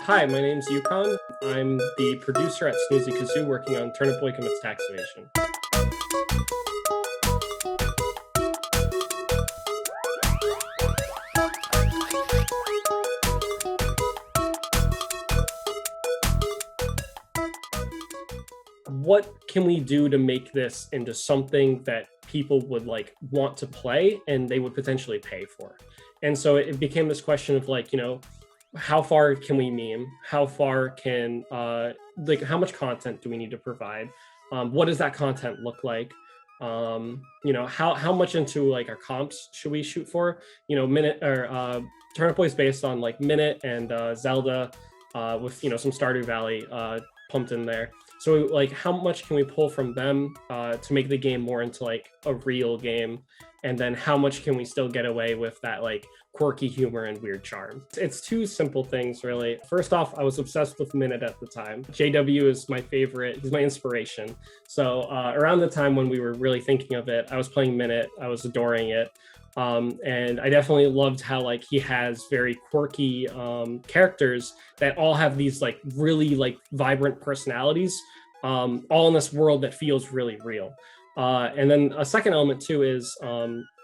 Hi, my name's Yukon. I'm the producer at Snoozy Kazoo working on Turnip Boy Commits Tax Evasion. What can we do to make this into something that people would want to play and they would potentially pay for? And so it became this question of how far can we meme? How far can how much content do we need to provide? What does that content look like? How much into our comps should we shoot for? Minute or Turnip Boy is based on Minute and Zelda with some Stardew Valley pumped in there. So how much can we pull from them to make the game more into a real game? And then how much can we still get away with that quirky humor and weird charm? It's two simple things, really. First off, I was obsessed with Minute at the time. JW is my favorite. He's my inspiration. So around the time when we were really thinking of it, I was playing Minute. I was adoring it. And I definitely loved how he has very quirky characters that all have these really vibrant personalities, all in this world that feels really real. And then a second element too is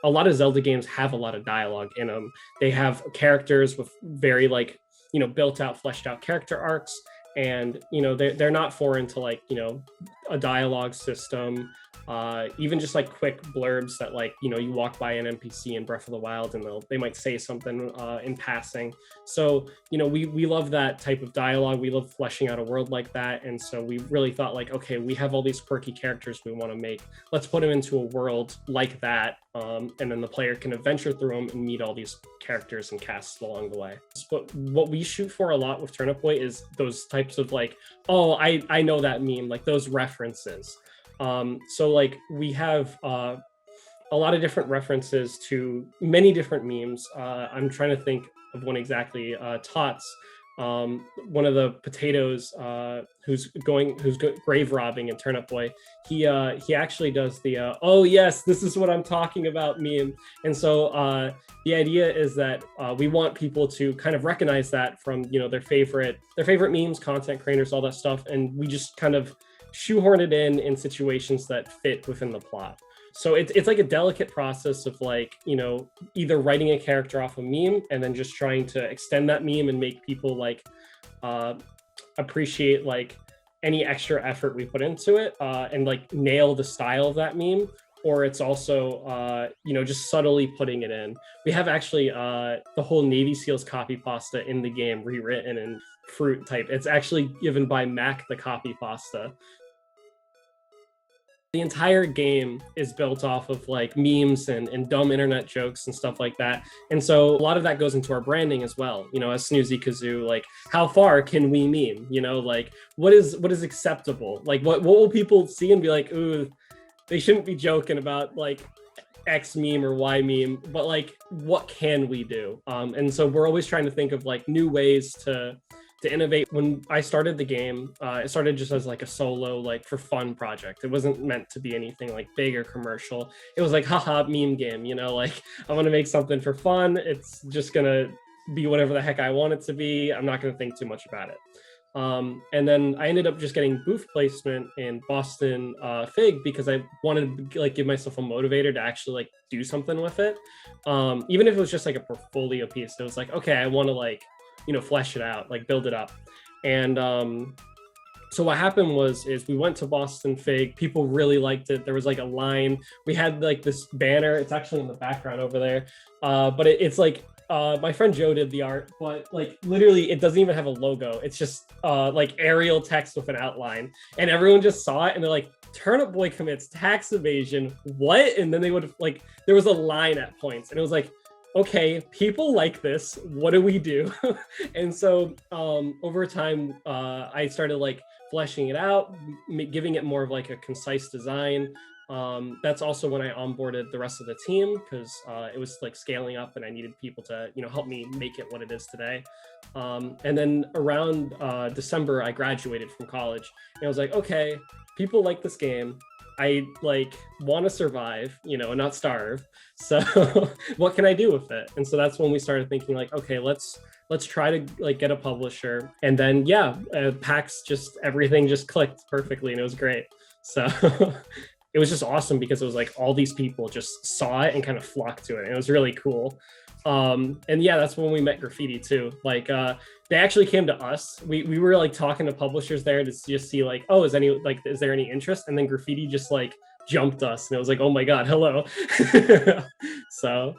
a lot of Zelda games have a lot of dialogue in them. They have characters with very built out, fleshed out character arcs, and they're not foreign to a dialogue system. Even just quick blurbs that you walk by an NPC in Breath of the Wild and they might say something in passing. So we love that type of dialogue. We love fleshing out a world like that, and so we really thought okay, we have all these quirky characters we want to make. Let's put them into a world like that, and then the player can adventure through them and meet all these characters and casts along the way. But what we shoot for a lot with Turnip Boy is those types of oh, I know that meme, those references. So we have a lot of different references to many different memes. I'm trying to think of one exactly. Tots, one of the potatoes who's grave robbing in Turnip Boy. He actually does the oh yes, this is what I'm talking about meme. And so the idea is that we want people to kind of recognize that from their favorite memes, content creators, all that stuff, and we just kind of shoehorn it in situations that fit within the plot. So it's a delicate process of either writing a character off a meme and then just trying to extend that meme and make people appreciate any extra effort we put into it and nail the style of that meme. Or it's also just subtly putting it in. We have actually the whole Navy SEALs copy pasta in the game rewritten in fruit type. It's actually given by Mac the copy pasta. The entire game is built off of memes and dumb internet jokes and stuff like that. And so a lot of that goes into our branding as well. As Snoozy Kazoo, how far can we meme? What is acceptable? What will people see and be ooh, they shouldn't be joking about X meme or Y meme, but what can we do? And so we're always trying to think of new ways to innovate. When I started the game, it started just as a solo, for fun project. It wasn't meant to be anything big or commercial. It was haha, meme game, I want to make something for fun. It's just gonna be whatever the heck I want it to be. I'm not gonna think too much about it. And then I ended up just getting booth placement in Boston Fig because I wanted to give myself a motivator to actually do something with it. Even if it was just a portfolio piece, it was okay, I want to flesh it out, build it up. And so what happened is we went to Boston Fig. People really liked it. There was a line. We had this banner. It's actually in the background over there. But it's my friend Joe did the art, but literally it doesn't even have a logo. It's just Arial text with an outline, and everyone just saw it and they're Turnip Boy commits tax evasion. What? And then they would there was a line at points, and it was okay, people like this. What do we do? And so over time, I started fleshing it out, giving it more of a concise design. That's also when I onboarded the rest of the team because it was scaling up and I needed people to help me make it what it is today. And then around December, I graduated from college and I was okay, people like this game. I like want to survive, you know, and not starve. So what can I do with it? And so that's when we started thinking like, okay, let's try to like get a publisher. And then yeah, PAX just everything just clicked perfectly and it was great. So it was just awesome because it was like all these people just saw it and kind of flocked to it. And it was really cool. And yeah, that's when we met Graffiti too. Like they actually came to us. We were like talking to publishers there to just see like, oh, is there any interest? And then Graffiti just like jumped us and it was like, oh my god, hello. So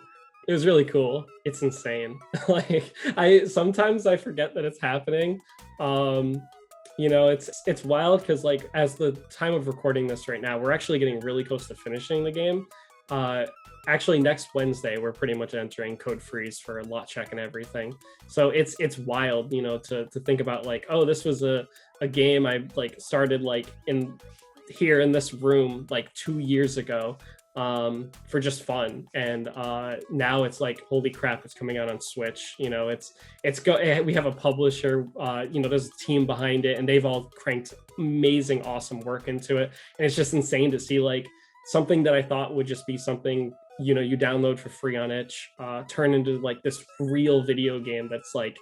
it was really cool. It's insane. Like I sometimes I forget that it's happening. Um you know, it's wild because like as the time of recording this right now, we're actually getting really close to finishing the game. uh Actually next Wednesday we're pretty much entering code freeze for lot check and everything. So it's wild, you know, to think about like, oh, this was a game I like started like in here in this room like 2 years ago, for just fun. And now it's like, holy crap, it's coming out on Switch. You know, we have a publisher, you know, there's a team behind it and they've all cranked amazing, awesome work into it. And it's just insane to see like something that I thought would just be something, you know, you download for free on itch, turn into like this real video game that's like,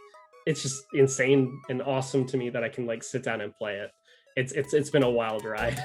it's just insane and awesome to me that I can like sit down and play it. It's been a wild ride.